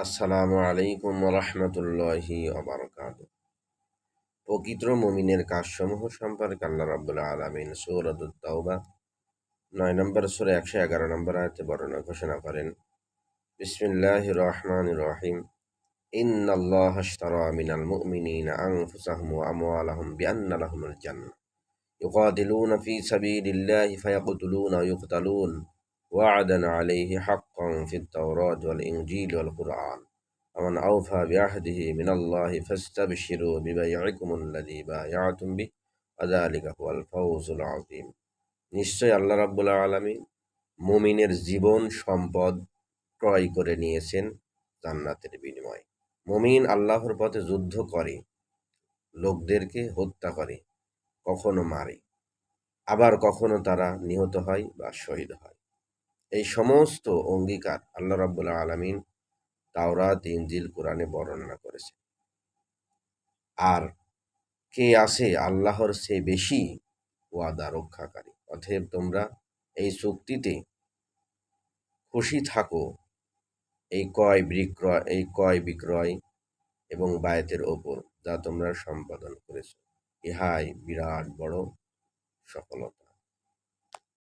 আসসালামু আলাইকুম রহমতুল্লাহি ওবারাকাতুহু। প্রকৃত মুমিনের কাজসমূহ সম্পর্কে আল্লাহ রাব্বুল আলামিন সূরাতুত তাওবা ৯ নম্বর সূরা ১১১ নম্বর আয়াতে বর্ণনা ঘোষণা করেন, বিসমিল্লাহির রহমানির রহিম। ইন্নাল্লাহা আশতারা মিনাল মুমিনিনা আনফুসাহুম ওয়া আমওয়ালাহুম বিআন্না লাহুমুল জান্নাহ ইউকাতিলুনা ফি সাবিলিল্লাহি ফায়াকতুলুনা ওয়া ইউকতালুন ওয়া'দান আলাইহি হাক্কান ফিত তাওরাতি ওয়াল ইনজিলি ওয়াল কুরআন ومن أوفى بعهده من الله فاستبشروا ببيعكم الذي بايعتم به وذلك هو الفوز العظيم। নিশ্চয় আল্লাহ রাব্বুল আলামিন মুমিনের জীবন সম্পদ ক্রয় করে নিয়েছেন জান্নাতের বিনিময়ে। মুমিন আল্লাহর পথে যুদ্ধ করে, লোকদেরকে হত্যা করে, কখনো মারে, আবার কখনো তারা নিহত হয় বা শহীদ হয়। এই সমস্ত অঙ্গীকার আল্লাহ রাব্বুল আলামিন তাওরাত, ইনজিল, কোরআনে বর্ণনা করেছে। আর কে আছে আল্লাহর চেয়ে বেশি ওয়াদা রক্ষাকারী? অতএব তোমরা এই চুক্তিতে খুশি থাকো, এই ক্রয় বিক্রয় এবং বায়তের ওপর যা তোমরা সম্পাদন করেছ। ইহাই বিরাট বড় সফলতা।